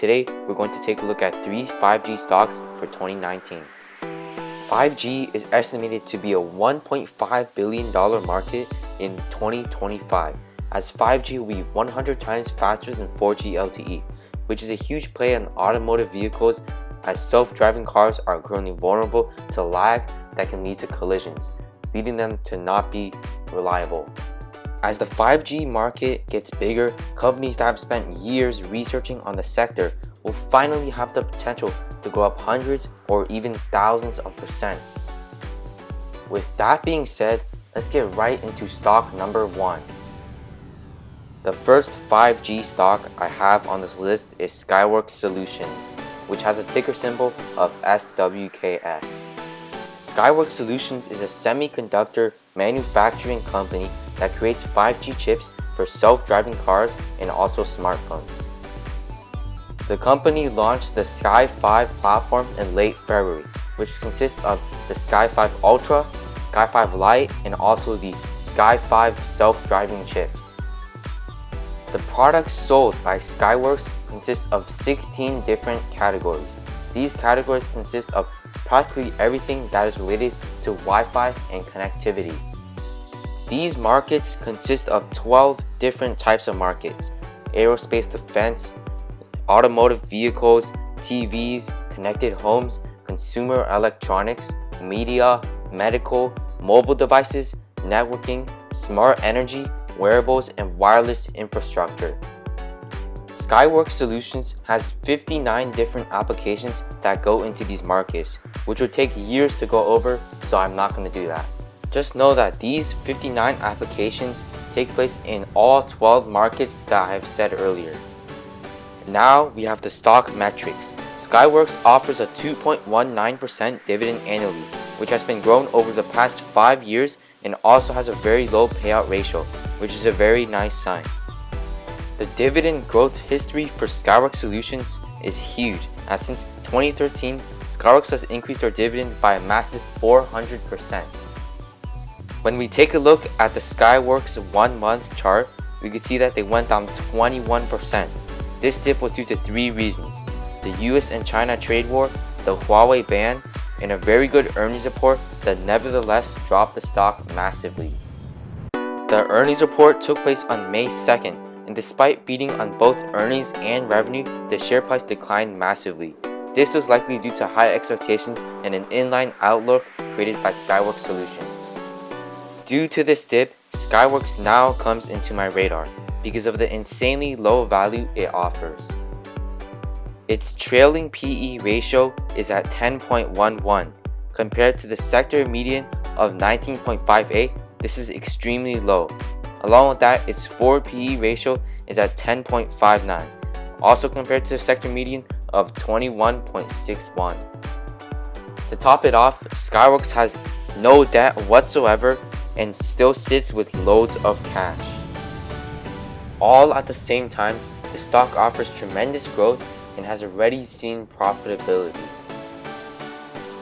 Today, we're going to take a look at 3 5G stocks for 2019. 5G is estimated to be a $1.5 billion market in 2025, as 5G will be 100 times faster than 4G LTE, which is a huge play on automotive vehicles as self-driving cars are currently vulnerable to lag that can lead to collisions, leading them to not be reliable. As the 5G market gets bigger, companies that have spent years researching on the sector will finally have the potential to go up hundreds or even thousands of percents. With that being said, let's get right into stock number 1. The first 5G stock I have on this list is Skyworks Solutions, which has a ticker symbol of SWKS. Skyworks Solutions is a semiconductor manufacturing company that creates 5G chips for self-driving cars and also smartphones. The company launched the Sky 5 platform in late February, which consists of the Sky 5 Ultra, Sky 5 Lite, and also the Sky 5 self-driving chips. The products sold by Skyworks consist of 16 different categories. These categories consist of practically everything that is related to Wi-Fi and connectivity. These markets consist of 12 different types of markets: aerospace defense, automotive vehicles, TVs, connected homes, consumer electronics, media, medical, mobile devices, networking, smart energy, wearables, and wireless infrastructure. Skyworks Solutions has 59 different applications that go into these markets, which would take years to go over, so I'm not going to do that. Just know that these 59 applications take place in all 12 markets that I have said earlier. Now we have the stock metrics. Skyworks offers a 2.19% dividend annually, which has been grown over the past 5 years and also has a very low payout ratio, which is a very nice sign. The dividend growth history for Skyworks Solutions is huge, as since 2013, Skyworks has increased their dividend by a massive 400%. When we take a look at the Skyworks 1 month chart, we can see that they went down 21%. This dip was due to 3 reasons: the US and China trade war, the Huawei ban, and a very good earnings report that nevertheless dropped the stock massively. The earnings report took place on May 2nd, and despite beating on both earnings and revenue, the share price declined massively. This was likely due to high expectations and an inline outlook created by Skyworks Solutions. Due to this dip, Skyworks now comes into my radar because of the insanely low value it offers. Its trailing PE ratio is at 10.11. Compared to the sector median of 19.58, this is extremely low. Along with that, its forward PE ratio is at 10.59. Also compared to the sector median of 21.61. To top it off, Skyworks has no debt whatsoever and still sits with loads of cash. All at the same time, the stock offers tremendous growth and has already seen profitability.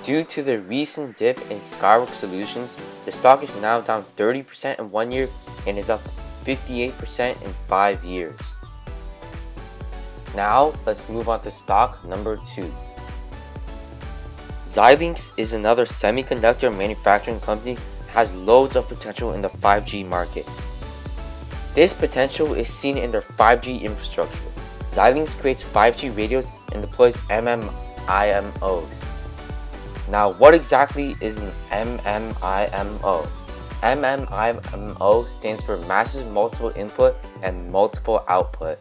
Due to the recent dip in Skyworks Solutions, the stock is now down 30% in 1 year and is up 58% in 5 years. Now, let's move on to stock number 2. Xilinx is another semiconductor manufacturing company that has loads of potential in the 5G market. This potential is seen in their 5G infrastructure. Xilinx creates 5G radios and deploys MMIMOs. Now, what exactly is an MMIMO? MMIMO stands for Massive Multiple Input and Multiple Output.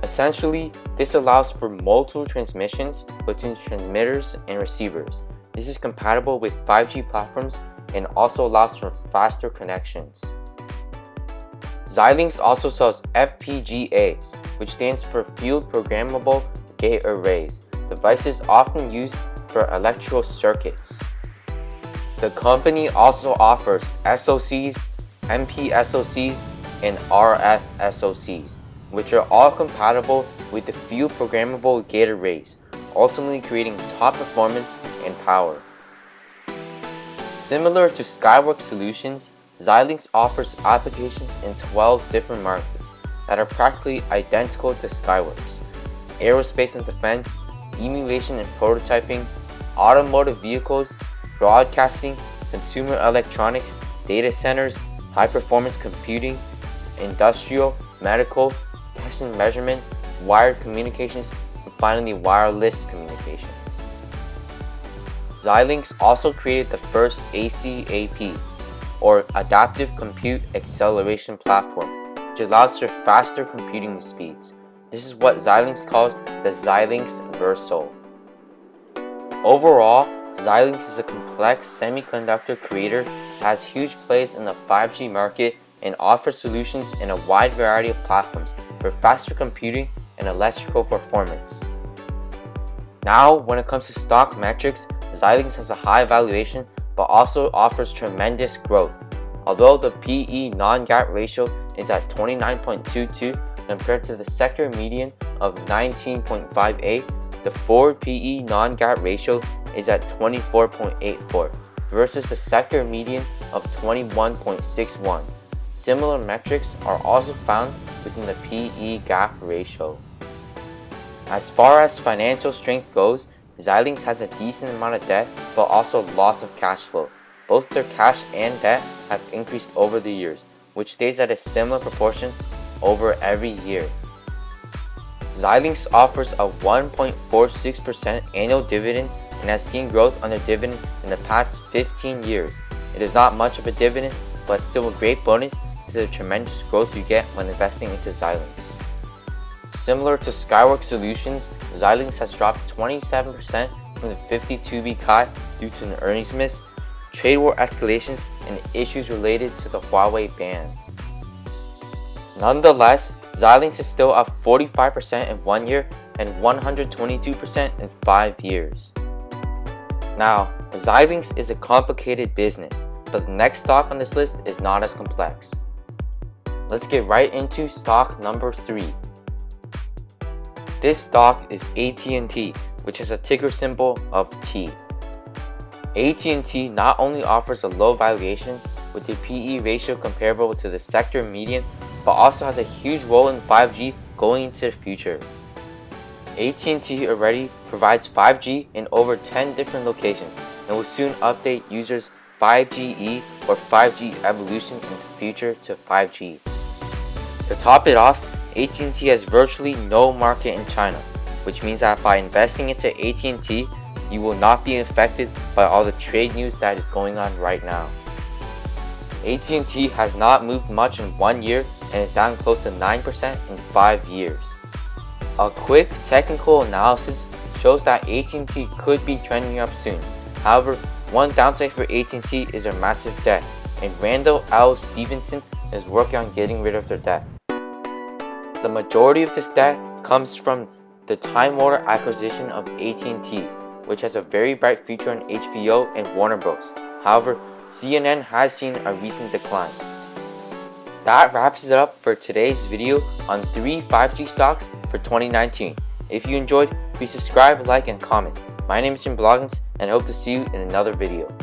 Essentially, this allows for multiple transmissions between transmitters and receivers. This is compatible with 5G platforms and also allows for faster connections. Xilinx also sells FPGAs, which stands for Field Programmable Gate Arrays, devices often used for electrical circuits. The company also offers SoCs, MPSoCs, and RF SoCs, which are all compatible with the Field Programmable Gate Arrays, ultimately creating top performance and power. Similar to Skyworks Solutions, Xilinx offers applications in 12 different markets that are practically identical to Skyworks. aerospace and defense, emulation and prototyping, automotive vehicles, broadcasting, consumer electronics, data centers, high-performance computing, industrial, medical, test and measurement, wired communications, and finally wireless communications. Xilinx also created the first ACAP, or Adaptive Compute Acceleration Platform, which allows for faster computing speeds. This is what Xilinx calls the Xilinx Versal. Overall, Xilinx is a complex semiconductor creator that has huge plays in the 5G market and offers solutions in a wide variety of platforms for faster computing and electrical performance. Now, when it comes to stock metrics, Xilinx has a high valuation but also offers tremendous growth. Although the PE non-GAAP ratio is at 29.22 compared to the sector median of 19.58, the forward PE non-GAAP ratio is at 24.84 versus the sector median of 21.61. Similar metrics are also found within the PE GAAP ratio. As far as financial strength goes, Xilinx has a decent amount of debt but also lots of cash flow. Both their cash and debt have increased over the years, which stays at a similar proportion over every year. Xilinx offers a 1.46% annual dividend and has seen growth on their dividend in the past 15 years. It is not much of a dividend, but still a great bonus to the tremendous growth you get when investing into Xilinx. Similar to Skyworks Solutions, Xilinx has dropped 27% from the 52-week high due to an earnings miss, trade war escalations, and issues related to the Huawei ban. Nonetheless, Xilinx is still up 45% in 1 year and 122% in 5 years. Now, Xilinx is a complicated business, but the next stock on this list is not as complex. Let's get right into stock number 3. This stock is AT&T, which has a ticker symbol of T. AT&T not only offers a low valuation with a PE ratio comparable to the sector median, but also has a huge role in 5G going into the future. AT&T already provides 5G in over 10 different locations and will soon update users 5GE or 5G evolution in the future to 5G. To top it off, AT&T has virtually no market in China, which means that by investing into AT&T, you will not be affected by all the trade news that is going on right now. AT&T has not moved much in 1 year and is down close to 9% in 5 years. A quick technical analysis shows that AT&T could be trending up soon. However, one downside for AT&T is their massive debt, and Randall L. Stevenson is working on getting rid of their debt. The majority of this debt comes from the Time Warner acquisition of AT&T, which has a very bright future on HBO and Warner Bros. However, CNN has seen a recent decline. That wraps it up for today's video on 3 5G stocks for 2019. If you enjoyed, please subscribe, like, and comment. My name is Jim Bloggins, and I hope to see you in another video.